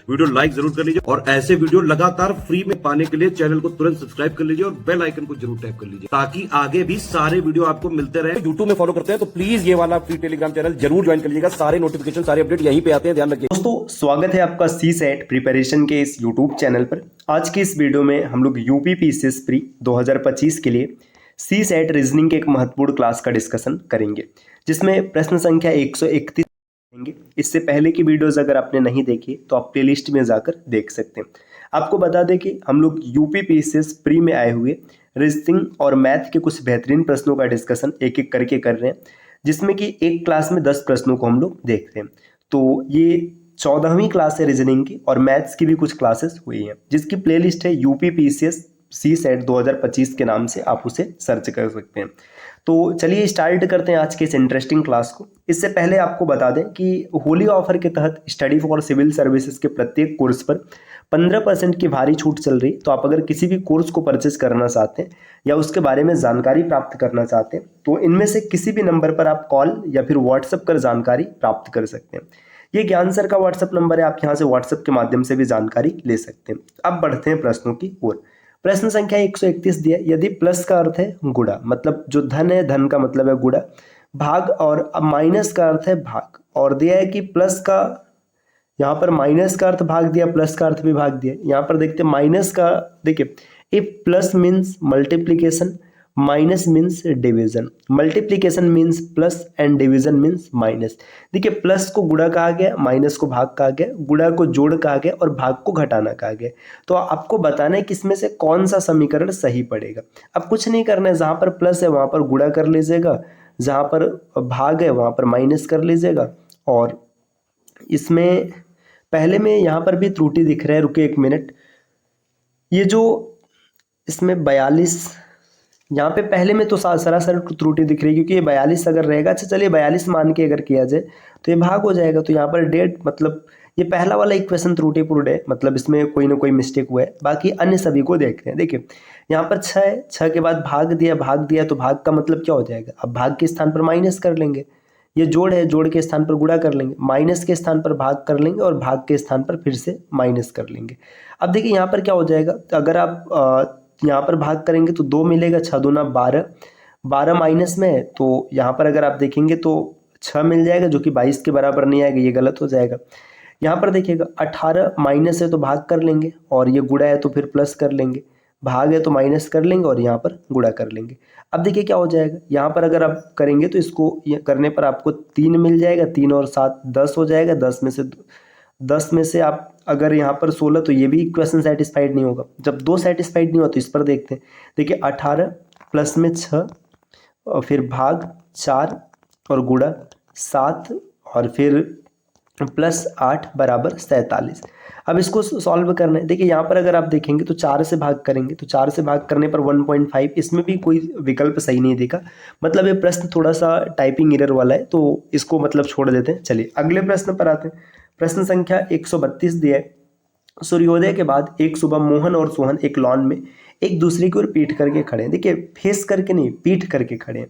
Video like जरूर कर लीजिए और ऐसे वीडियो लगातार फ्री में पाने के लिए चैनल को तुरंत सब्सक्राइब कर लीजिए और बेल आइकन को जरूर टैप कर लीजिए ताकि आगे भी सारे वीडियो आपको मिलते रहे। यूट्यूब में फॉलो करते हैं तो प्लीज ये वाला फ्री टेलीग्राम चैनल जरूर ज्वाइन कर लीजिएगा। सारे नोटिफिकेशन सारे अपडेट यहीं पे आते हैं, ध्यान रखिए। दोस्तों स्वागत है आपका सी सेट प्रिपरेशन के इस यूट्यूब चैनल पर। आज की इस वीडियो में हम लोग यूपी पीसीएस प्री 2025 के लिए सी सेट रीजनिंग के एक महत्वपूर्ण क्लास का डिस्कशन करेंगे, जिसमें प्रश्न संख्या 131 देंगे। इससे पहले की वीडियोस अगर आपने नहीं देखी तो आप प्लेलिस्ट में जाकर देख सकते हैं। आपको बता दें कि हम लोग यूपी पीसीएस प्री में आए हुए रीजनिंग और मैथ के कुछ बेहतरीन प्रश्नों का डिस्कशन एक एक करके कर रहे हैं, जिसमें कि एक क्लास में 10 प्रश्नों को हम लोग देख रहे हैं। तो ये 14वीं क्लास है रीजनिंग की, और मैथ्स की भी कुछ क्लासेस हुई हैं, जिसकी प्लेलिस्ट है यूपी पीसीएस सी सेट 2025 के नाम से, आप उसे सर्च कर सकते हैं। तो चलिए स्टार्ट करते हैं आज के इस इंटरेस्टिंग क्लास को। इससे पहले आपको बता दें कि होली ऑफर के तहत स्टडी फॉर सिविल सर्विसेज के प्रत्येक कोर्स पर 15% की भारी छूट चल रही। तो आप अगर किसी भी कोर्स को परचेज करना चाहते हैं या उसके बारे में जानकारी प्राप्त करना चाहते हैं तो इनमें से किसी भी नंबर पर आप कॉल या फिर व्हाट्सएप कर जानकारी प्राप्त कर सकते हैं। ये ज्ञान सर का व्हाट्सएप नंबर है, आप यहाँ से व्हाट्सएप के माध्यम से भी जानकारी ले सकते हैं। अब बढ़ते हैं प्रश्नों की ओर। प्रश्न संख्या 131 दिया, यदि प्लस का अर्थ है गुणा, मतलब जो धन है, धन का मतलब है गुणा, भाग, और माइनस का अर्थ है भाग, और दिया है कि प्लस का, यहाँ पर माइनस का अर्थ भाग दिया, प्लस का अर्थ भी भाग दिया। यहाँ पर देखते हैं माइनस का, देखिए if plus means multiplication, minus means division, multiplication means plus and division means minus. देखिए प्लस को गुणा कहा गया, माइनस को भाग कहा गया, गुणा को जोड़ कहा गया और भाग को घटाना कहा गया। तो आपको बताना है कि इसमें से कौन सा समीकरण सही पड़ेगा। अब कुछ नहीं करना है, जहाँ पर प्लस है वहाँ पर गुणा कर लीजिएगा, जहाँ पर भाग है वहाँ पर माइनस कर लीजिएगा। और इसमें पहले में यहाँ पर भी त्रुटि दिख रहा है, रुके एक मिनट। ये जो इसमें 42, यहाँ पे पहले में तो सरासर त्रुटि दिख रही है, क्योंकि ये 42 अगर रहेगा, अच्छा चलिए 42 मान के अगर किया जाए तो ये भाग हो जाएगा। तो यहाँ पर डेट, मतलब ये पहला वाला इक्वेशन त्रुटिपूर्ण है, मतलब इसमें कोई ना कोई मिस्टेक हुआ है। बाकी अन्य सभी को देखते हैं। देखिए यहाँ पर 6 है, 6 के बाद भाग दिया तो भाग का मतलब क्या हो जाएगा, अब भाग के स्थान पर माइनस कर लेंगे। ये जोड़ है, जोड़ के स्थान पर गुणा कर लेंगे, माइनस के स्थान पर भाग कर लेंगे और भाग के स्थान पर फिर से माइनस कर लेंगे। अब देखिए यहाँ पर क्या हो जाएगा, अगर आप यहाँ पर भाग करेंगे तो 2 मिलेगा, 6 दूना 12, 12 माइनस में है तो यहाँ पर अगर आप देखेंगे तो 6 मिल जाएगा, जो कि 22 के बराबर नहीं आएगा, ये गलत हो जाएगा। यहाँ पर देखिएगा 18 माइनस है तो भाग कर लेंगे, और ये गुणा है तो फिर प्लस कर लेंगे, भाग है तो माइनस कर लेंगे और यहाँ पर गुणा कर लेंगे। अब देखिए क्या हो जाएगा, यहाँ पर अगर आप करेंगे तो इसको करने पर आपको 3 मिल जाएगा, 3 और 7 10 हो जाएगा। 10 में से आप अगर यहाँ पर 16, तो ये भी इक्वेशन सेटिस्फाइड नहीं होगा। जब 2 सेटिस्फाइड नहीं होगा तो इस पर देखते हैं। देखिए 18 प्लस में 6 और फिर भाग 4 और गुणा 7 और फिर प्लस 8 बराबर 47। अब इसको सॉल्व करना है। देखिए यहाँ पर अगर आप देखेंगे तो 4 से भाग करेंगे, तो 4 से भाग करने पर 1.5, इसमें भी कोई विकल्प सही नहीं देखा, मतलब ये प्रश्न थोड़ा सा टाइपिंग एरर वाला है, तो इसको मतलब छोड़ देते हैं। चलिए अगले प्रश्न पर आते हैं। प्रश्न संख्या 132 दिया है, सूर्योदय के बाद एक सुबह मोहन और सोहन एक लॉन में एक दूसरे की ओर पीठ करके खड़े हैं। देखिए फेस करके नहीं, पीठ करके खड़े हैं।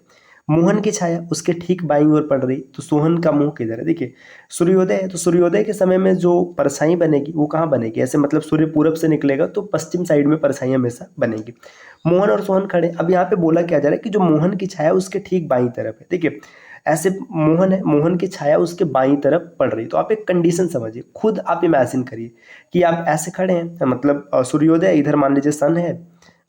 मोहन की छाया उसके ठीक बाईं ओर पड़ रही, तो सोहन का मुंह किधर है। देखिए सूर्योदय है तो सूर्योदय के समय में जो परछाई बनेगी वो कहाँ बनेगी, ऐसे मतलब सूर्य पूरब से निकलेगा तो पश्चिम साइड में परछाई हमेशा बनेगी। मोहन और सोहन खड़े। अब यहाँ पे बोला क्या जा रहा है कि जो मोहन की छाया उसके ठीक बाईं तरफ है। देखिए ऐसे मोहन है, मोहन की छाया उसके बाईं तरफ पड़ रही, तो आप एक कंडीशन समझिए, खुद आप इमेजिन करिए कि आप ऐसे खड़े हैं, मतलब सूर्योदय इधर मान लीजिए सन है,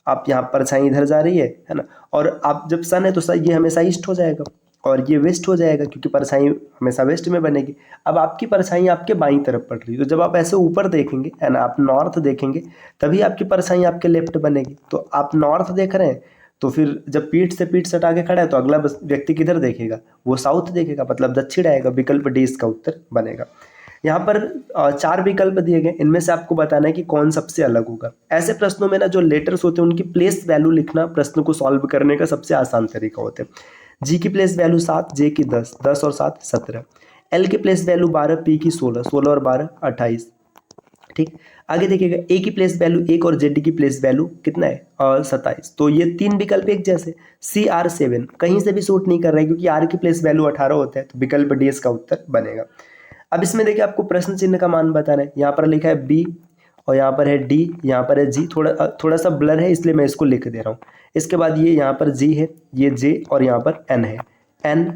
आप यहाँ परछाई इधर जा रही है ना, और आप जब सन है तो ये हमेशा ईस्ट हो जाएगा और ये वेस्ट हो जाएगा, क्योंकि परछाई हमेशा वेस्ट में बनेगी। अब आपकी परछाई आपके बाईं तरफ पड़ रही है, तो जब आप ऐसे ऊपर देखेंगे है ना, आप नॉर्थ देखेंगे, तभी आपकी परछाई आपके लेफ्ट बनेगी। तो आप नॉर्थ देख रहे हैं, तो फिर जब पीठ से पीठ सटा के खड़ा है तो अगला व्यक्ति किधर देखेगा, वो साउथ देखेगा, मतलब दक्षिण आएगा। विकल्प डी इसका उत्तर बनेगा। यहाँ पर 4 विकल्प दिए गए, इनमें से आपको बताना है कि कौन सबसे अलग होगा। ऐसे प्रश्नों में ना जो लेटर्स होते हैं उनकी प्लेस वैल्यू लिखना प्रश्न को सॉल्व करने का सबसे आसान तरीका होता है। जी की प्लेस वैल्यू 7, जे की 10, 10 और 7 17, एल की प्लेस वैल्यू 12, पी की 16, 16 और 12 28। ठीक, आगे देखिएगा ए की प्लेस वैल्यू 1 और जेड की प्लेस वैल्यू कितना है 27। तो ये 3 विकल्प एक जैसे। सी आर 7 कहीं से भी सूट नहीं कर रहा है, क्योंकि आर की प्लेस वैल्यू 18 होता है, तो विकल्प डी इसका उत्तर बनेगा। अब इसमें देखिए आपको प्रश्न चिन्ह का मान बताना है। यहाँ पर लिखा है बी और यहाँ पर है डी, यहाँ पर है जी, थोड़ा सा ब्लर है इसलिए मैं इसको लिख दे रहा हूँ। इसके बाद ये यहाँ पर जी है, ये जे और यहाँ पर एन है, एन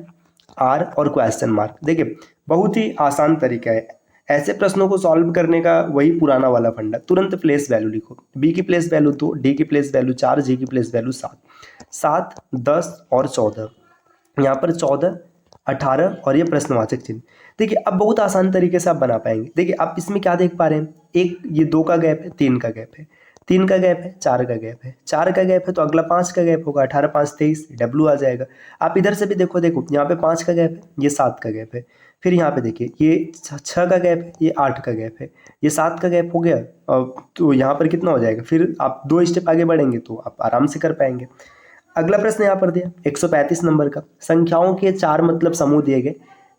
आर और क्वेश्चन मार्क। देखिए बहुत ही आसान तरीका है ऐसे प्रश्नों को सॉल्व करने का, वही पुराना वाला फंडा। तुरंत प्लेस वैल्यू लिखो, बी की प्लेस वैल्यू 2, डी की प्लेस वैल्यू 4, जी की प्लेस वैल्यू 7, 7, 10 और 14, यहाँ पर 14, 18 और ये प्रश्नवाचक चिन्ह। देखिए अब बहुत आसान तरीके से आप बना पाएंगे। देखिए आप इसमें क्या देख पा रहे हैं, एक ये 2 का गैप है, 3 का गैप है, 3 का गैप है, 4 का गैप है, 4 का गैप है तो अगला 5 का गैप होगा, 18 5 23, डब्ल्यू आ जाएगा। आप इधर से भी देखो, यहाँ पे 5 का गैप है, ये 7 का गैप है, फिर यहाँ पे देखिए ये 6 का गैप है, ये 8 का गैप है, ये 7 का गैप हो गया। तो यहाँ पर कितना हो जाएगा, फिर आप 2 स्टेप आगे बढ़ेंगे तो आप आराम से कर पाएंगे। अगला प्रश्न यहाँ पर दिया 135 नंबर का, संख्याओं के 4 मतलब समूह दिए गए,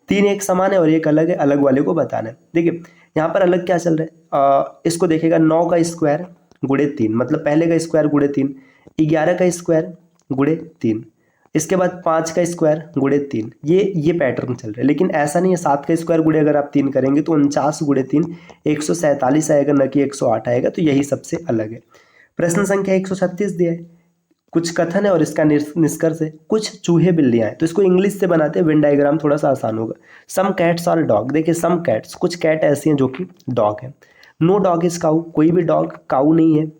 3 एक समान है और एक अलग है, अलग वाले को बताना है। देखिए यहाँ पर अलग क्या चल रहा है, इसको देखेगा 9 का स्क्वायर गुणे 3, मतलब पहले का स्क्वायर गुणे 3, 11 का स्क्वायर गुणे 3, इसके बाद 5 का स्क्वायर गुणे 3, ये पैटर्न चल रहा है। लेकिन ऐसा नहीं है 7 का स्क्वायर गुणे अगर आप 3 करेंगे तो 49 गुणे 3 147 आएगा, न कि 108 आएगा, तो यही सबसे अलग है। प्रश्न संख्या 136 दिया है, कुछ कथन है और इसका निष्कर्ष है, कुछ चूहे बिल्लियां हैं। तो इसको इंग्लिश से बनाते हैं, वेन डायग्राम थोड़ा सा आसान होगा। सम कैट्स आर डॉग, देखिए सम कैट्स, कुछ कैट ऐसी हैं जो कि डॉग है। नो डॉग इज काऊ, कोई भी डॉग काऊ नहीं है।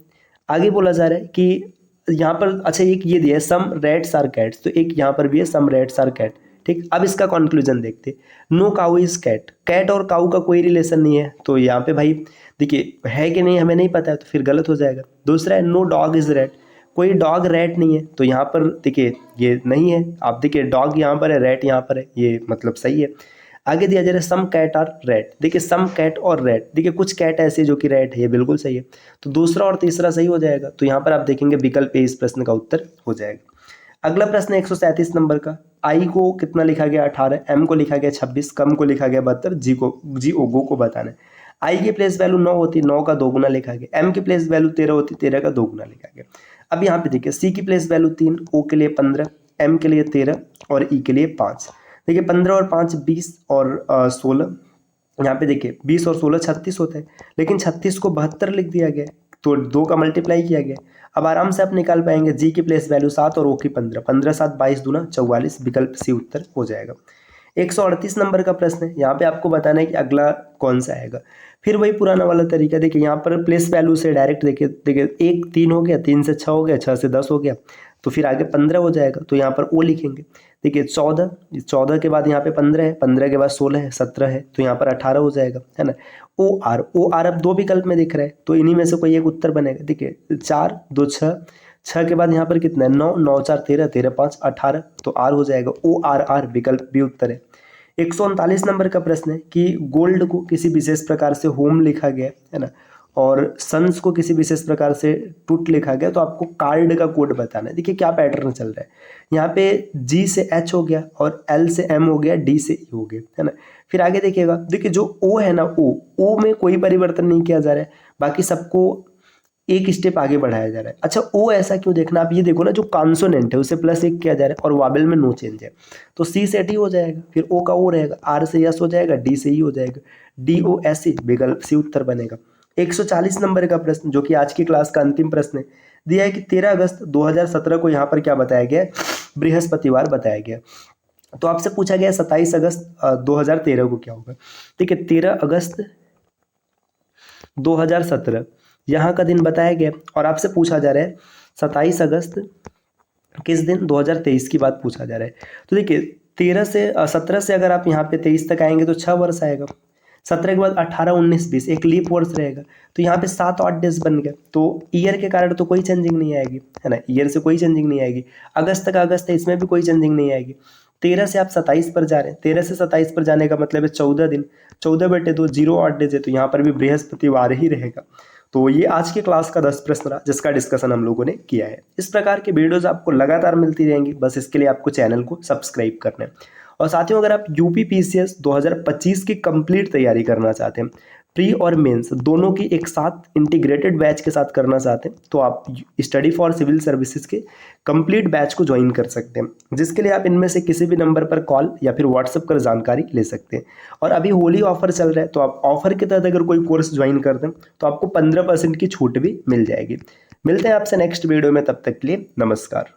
आगे बोला जा रहा है कि यहाँ पर अच्छा एक ये दिया है सम रैट्स आर कैट्स, तो एक यहाँ पर भी है सम रैट्स आर कैट। ठीक, अब इसका कंक्लूजन देखते। No cow is cat, cat और काऊ का कोई रिलेशन नहीं है, तो यहाँ पे भाई देखिए है कि नहीं हमें नहीं पता है, तो फिर गलत हो जाएगा। दूसरा है नो डॉग इज रैट, कोई डॉग रैट नहीं है, तो यहाँ पर देखिए ये नहीं है। आप देखिए डॉग यहाँ पर है, रैट यहाँ पर है, ये मतलब सही है। आगे दिया जा रहा है सम कैट आर रैट, देखिए सम कैट और रैट, देखिए कुछ कैट ऐसे जो कि रैट है, ये बिल्कुल सही है। तो दूसरा और तीसरा सही हो जाएगा, तो यहाँ पर आप देखेंगे विकल्प ए इस प्रश्न का उत्तर हो जाएगा। अगला प्रश्न 137 नंबर का, आई को कितना लिखा गया 18, एम को लिखा गया 26, कम को लिखा गया 72, जी ओ गो को बताना है। आई की प्लेस वैल्यू 9 होती, 9 का 2 गुना लिखा गया। एम की प्लेस वैल्यू 13 होती, 13 का 2 गुना लिखा गया। अब यहाँ पे देखिए सी की प्लेस वैल्यू 3, ओ के लिए 15, एम के लिए 13 और ई के लिए 5। देखिए 15 और 5 20 और 16, यहाँ पे देखिए 20 और 16 36 होता है, लेकिन 36 को 72 लिख दिया गया, तो 2 का मल्टीप्लाई किया गया। अब आराम से आप निकाल पाएंगे, जी की प्लेस वैल्यू 7 और ओ की 15, 15 7 22 दूना 44, विकल्प सी उत्तर हो जाएगा। 138 नंबर का प्रश्न है, यहाँ पे आपको बताना है कि अगला कौन सा आएगा। फिर वही पुराना वाला तरीका, देखिए यहाँ पर प्लेस वैल्यू से डायरेक्ट देखिए 1 3 हो गया, 3 से 6 हो गया, 6 से 10 हो गया, तो फिर आगे 15 हो जाएगा, तो यहाँ पर ओ लिखेंगे। देखिए 14 के बाद यहाँ पे 15 है, 15 के बाद 16 है, 17 है, तो यहाँ पर 18 हो जाएगा, है ना। ओ आर अब 2 विकल्प में दिख रहा है, तो इन्हीं में से कोई एक उत्तर बनेगा। देखिए 4 2 6 के बाद यहाँ पर कितना है 9, 9 4 13, 13 5 18, तो आर हो जाएगा। ओ आर विकल्प बी उत्तर है। 139 नंबर का प्रश्न है कि गोल्ड को किसी विशेष प्रकार से होम लिखा गया है ना, और सन्स को किसी विशेष प्रकार से टूट लिखा गया, तो आपको कार्ड का कोड बताना है। देखिए क्या पैटर्न चल रहा है, यहाँ पे जी से एच हो गया और एल से एम हो गया, डी से ई हो गया, है ना। फिर आगे देखिएगा, देखिए जो ओ है ना, ओ में कोई परिवर्तन नहीं किया जा रहा है, बाकी सबको एक स्टेप आगे बढ़ाया जा रहा है। अच्छा ओ ऐसा क्यों, देखना आप ये देखो ना, जो कॉन्सोनेंट है उसे +1 किया जा रहा है और वावेल में नो चेंज है, तो सी से टी हो जाएगा, फिर ओ का ओ रहेगा, आर से यस हो जाएगा, डी से ई हो जाएगा, डी ओ एस ई, विकल्प सी उत्तर बनेगा। 140 नंबर का प्रश्न, जो कि आज की क्लास का अंतिम प्रश्न है, दिया है कि 13 अगस्त 2017 को यहाँ पर क्या बताया गया, बृहस्पतिवार बताया गया। तो आपसे पूछा गया 27 अगस्त 2013 को क्या होगा। ठीक है, 13 अगस्त 2017 यहाँ का दिन बताया गया, और आपसे पूछा जा रहा है 27 अगस्त किस दिन, 2023 की बात पूछा जा रहा है। तो देखिए 17 से अगर आप यहाँ पे 23 तक आएंगे तो 6 वर्ष आएगा, 17 के बाद 18 19 20 एक लीप वर्ष रहेगा, तो यहाँ पे 7 8 डेज बन गया, तो ईयर के कारण तो कोई चेंजिंग नहीं आएगी, है ना, ईयर से कोई चेंजिंग नहीं आएगी। अगस्त का अगस्त है, इसमें भी कोई चेंजिंग नहीं आएगी। 13 से आप 27 पर जा रहे हैं, 13 से 27 पर जाने का मतलब है 14 दिन, 14/2 0 8 डेज है, तो यहाँ पर भी बृहस्पतिवार ही रहेगा। तो ये आज की क्लास का 10 प्रश्न रहा, जिसका डिस्कशन हम लोगों ने किया है। इस प्रकार के वीडियोस आपको लगातार मिलती रहेंगी, बस इसके लिए आपको चैनल को सब्सक्राइब करना है। और साथियों, अगर आप यूपी पीसीएस 2025 की कंप्लीट तैयारी करना चाहते हैं प्री और मेंस दोनों की एक साथ इंटीग्रेटेड बैच के साथ करना चाहते हैं तो आप स्टडी फॉर सिविल सर्विसेज के कंप्लीट बैच को ज्वाइन कर सकते हैं, जिसके लिए आप इनमें से किसी भी नंबर पर कॉल या फिर व्हाट्सएप कर जानकारी ले सकते हैं। और अभी होली ऑफर चल रहा है, तो आप ऑफर के तहत अगर कोई कोर्स ज्वाइन करते हैं तो आपको 15% की छूट भी मिल जाएगी। मिलते हैं आपसे नेक्स्ट वीडियो में, तब तक के लिए नमस्कार।